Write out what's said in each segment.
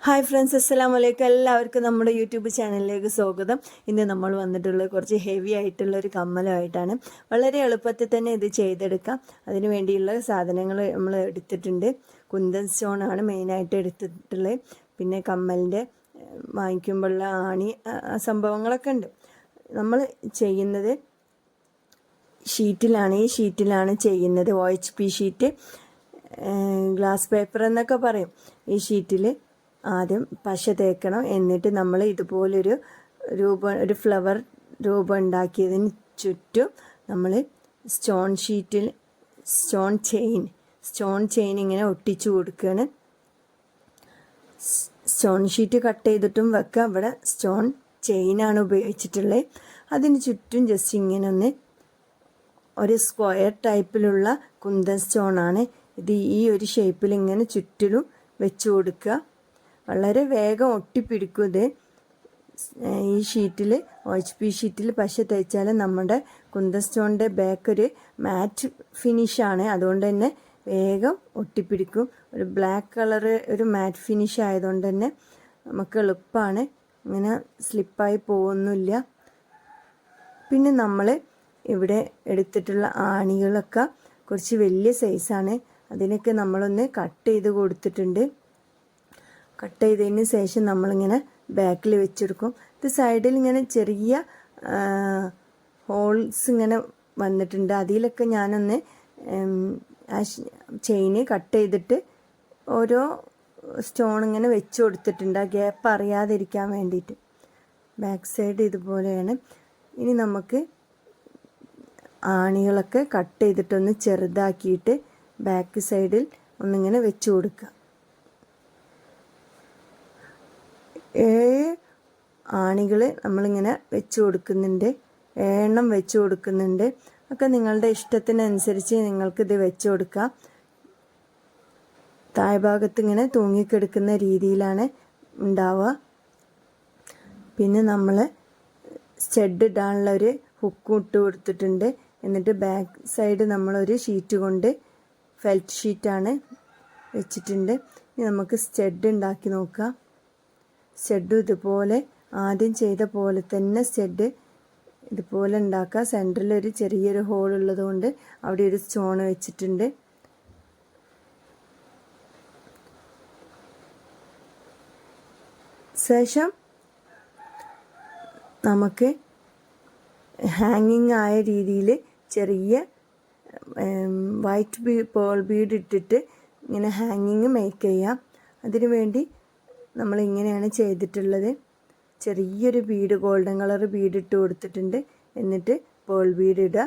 Hi friends, അസ്സലാമു അലൈക്കും. എല്ലാവർക്കും നമ്മുടെ യൂട്യൂബ് ചാനലിലേക്ക് സ്വാഗതം. ഇന്ന് നമ്മൾ വന്നിട്ടുള്ളത് കുറച്ച് ഹെവി ആയിട്ടുള്ള ഒരു കമ്മലുമായിട്ടാണ്. വളരെ എളുപ്പത്തിൽ തന്നെ ഇത് ചെയ്തെടുക്കാം. അതിന് വേണ്ടിയുള്ള സാധനങ്ങൾ നമ്മൾ എടുത്തിട്ടുണ്ട്. കുന്തൻ സ്റ്റോണാണ് മെയിനായിട്ട് എടുത്തിട്ടുള്ളത്. പിന്നെ കമ്മലിൻ്റെ വാങ്ങിക്കുമ്പോഴുള്ള ആണി സംഭവങ്ങളൊക്കെ ഉണ്ട്. നമ്മൾ ചെയ്യുന്നത് ഷീറ്റിലാണ്. ഈ ഷീറ്റിലാണ് ചെയ്യുന്നത്. OHP ഷീറ്റ്, ഗ്ലാസ് പേപ്പർ എന്നൊക്കെ പറയും. ഈ ഷീറ്റിൽ ആദ്യം പശ തേക്കണം. എന്നിട്ട് നമ്മൾ ഇതുപോലൊരു ഒരു ഫ്ലവർ രൂപം ഉണ്ടാക്കിയതിന് ചുറ്റും നമ്മൾ സ്റ്റോൺ ചെയിൻ ഇങ്ങനെ ഒട്ടിച്ചു കൊടുക്കുകയാണ്. സ്റ്റോൺ ഷീറ്റ് കട്ട് ചെയ്തിട്ടും വെക്കാം. ഇവിടെ സ്റ്റോൺ ചെയിനാണ് ഉപയോഗിച്ചിട്ടുള്ളത്. അതിന് ചുറ്റും ജസ്റ്റ് ഇങ്ങനെ ഒന്ന് ഒരു സ്ക്വയർ ടൈപ്പിലുള്ള കുന്തൻ സ്റ്റോണാണ് ഇത്. ഈ ഒരു ഷേപ്പിൽ ഇങ്ങനെ ചുറ്റിലും വെച്ച് കൊടുക്കുക. വളരെ വേഗം ഒട്ടിപ്പിടിക്കും ഇത്. ഈ ഷീറ്റിൽ OHP ഷീറ്റിൽ പശ തേച്ചാൽ നമ്മുടെ കുന്തൻ സ്റ്റോണിൻ്റെ ബാക്ക് ഒരു മാറ്റ് ഫിനിഷാണ്. അതുകൊണ്ട് തന്നെ വേഗം ഒട്ടിപ്പിടിക്കും. ഒരു ബ്ലാക്ക് കളറ് ഒരു മാറ്റ് ഫിനിഷ് ആയതുകൊണ്ട് തന്നെ നമുക്ക് എളുപ്പമാണ്. ഇങ്ങനെ സ്ലിപ്പായി പോകുന്നില്ല. പിന്നെ നമ്മൾ ഇവിടെ എടുത്തിട്ടുള്ള ആണികളൊക്കെ കുറച്ച് വലിയ സൈസാണ്. അതിനൊക്കെ നമ്മളൊന്ന് കട്ട് ചെയ്ത് കൊടുത്തിട്ടുണ്ട്. കട്ട് ചെയ്തതിന് ശേഷം നമ്മളിങ്ങനെ ബാക്കിൽ വെച്ചെടുക്കും. ഇത് സൈഡിൽ ഇങ്ങനെ ചെറിയ ഹോൾസ് ഇങ്ങനെ വന്നിട്ടുണ്ട്. അതിലൊക്കെ ഞാനൊന്ന് ചെയിന് കട്ട് ചെയ്തിട്ട് ഓരോ സ്റ്റോൺ ഇങ്ങനെ വെച്ച് കൊടുത്തിട്ടുണ്ട്, ആ ഗ്യാപ്പ് അറിയാതിരിക്കാൻ വേണ്ടിയിട്ട്. ബാക്ക് സൈഡ് ഇതുപോലെയാണ്. ഇനി നമുക്ക് ആണികളൊക്കെ കട്ട് ചെയ്തിട്ടൊന്ന് ചെറുതാക്കിയിട്ട് ബാക്ക് സൈഡിൽ ഒന്നിങ്ങനെ വെച്ച് കൊടുക്കുക. 7 ആണികൾ നമ്മളിങ്ങനെ വെച്ച് കൊടുക്കുന്നുണ്ട്. 7 എണ്ണം വെച്ച് കൊടുക്കുന്നുണ്ട്. ഒക്കെ നിങ്ങളുടെ ഇഷ്ടത്തിനനുസരിച്ച് നിങ്ങൾക്കിത് വെച്ച് കൊടുക്കാം. താഴ്ഭാഗത്ത് ഇങ്ങനെ തൂങ്ങിക്കെടുക്കുന്ന രീതിയിലാണ് ഉണ്ടാവുക. പിന്നെ നമ്മൾ സ്റ്റഡ് ഇടാനുള്ള ഒരു ഹുക്കും ഇട്ട് കൊടുത്തിട്ടുണ്ട്. എന്നിട്ട് ബാക്ക് സൈഡ് നമ്മളൊരു ഷീറ്റ് കൊണ്ട് ഫെൽറ്റ് ഷീറ്റാണ് വെച്ചിട്ടുണ്ട്. ഇനി നമുക്ക് സ്റ്റഡ് ഉണ്ടാക്കി നോക്കാം. സ്റ്റഡ് ഇതുപോലെ ആദ്യം ചെയ്ത പോലെ തന്നെ സ്റ്റഡ് ഇതുപോലെ ഉണ്ടാക്കുക. സെൻറ്ററിൽ ഒരു ചെറിയൊരു ഹോൾ ഉള്ളത് കൊണ്ട് അവിടെ ഒരു സ്റ്റോൺ വെച്ചിട്ടുണ്ട്. ശേഷം നമുക്ക് ഹാങ്ങിങ് ആയ രീതിയിൽ ചെറിയ വൈറ്റ് പേൾ ബീഡ് ഇട്ടിട്ട് ഇങ്ങനെ ഹാങ്ങിങ് മേക്ക് ചെയ്യാം. അതിനു വേണ്ടി നമ്മളിങ്ങനെയാണ് ചെയ്തിട്ടുള്ളത്. ചെറിയൊരു ബീഡ്, ഗോൾഡൻ കളർ ബീഡ് ഇട്ട് കൊടുത്തിട്ടുണ്ട്. എന്നിട്ട് പേൾ ബീഡ് ഇടുക.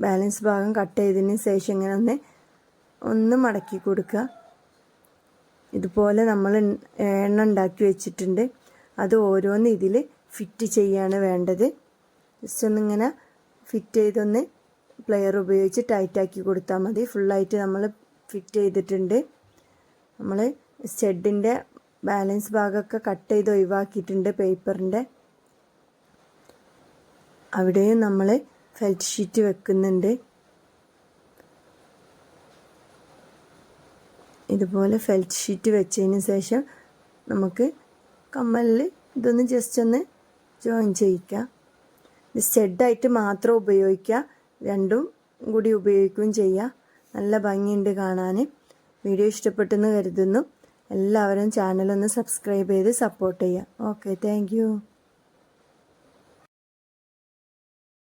ബാലൻസ് ഭാഗം കട്ട് ചെയ്തതിന് ശേഷം ഇങ്ങനെ ഒന്ന് മടക്കി കൊടുക്കുക. ഇതുപോലെ നമ്മൾ 7 ഉണ്ടാക്കി വെച്ചിട്ടുണ്ട്. അത് ഓരോന്ന് ഇതിൽ ഫിറ്റ് ചെയ്യാണ് വേണ്ടത്. ജസ്റ്റ് ഒന്നിങ്ങനെ ഫിറ്റ് ചെയ്തൊന്ന് പ്ലെയർ ഉപയോഗിച്ച് ടൈറ്റാക്കി കൊടുത്താൽ മതി. ഫുള്ളായിട്ട് നമ്മൾ ഫിറ്റ് ചെയ്തിട്ടുണ്ട്. നമ്മൾ സ്റ്റഡിൻ്റെ ബാലൻസ് ഭാഗമൊക്കെ കട്ട് ചെയ്ത് ഒഴിവാക്കിയിട്ടുണ്ട് പേപ്പറിൻ്റെ. അവിടെയും നമ്മൾ ഫെൽറ്റ് ഷീറ്റ് വെക്കുന്നുണ്ട്. ഇതുപോലെ ഫെൽറ്റ് ഷീറ്റ് വെച്ചതിന് ശേഷം നമുക്ക് കമ്മലിൽ ഇതൊന്ന് ജസ്റ്റ് ഒന്ന് ജോയിൻ ചെയ്യിക്കാം. ഇത് സ്റ്റഡായിട്ട് മാത്രം ഉപയോഗിക്കുക, രണ്ടും കൂടി ഉപയോഗിക്കുകയും ചെയ്യുക. നല്ല ഭംഗിയുണ്ട് കാണാൻ. വീഡിയോ ഇഷ്ടപ്പെട്ടെന്ന് കരുതുന്നു. എല്ലാവരും ചാനലൊന്ന് സബ്സ്ക്രൈബ് ചെയ്ത് സപ്പോർട്ട് ചെയ്യുക. Okay, thank you.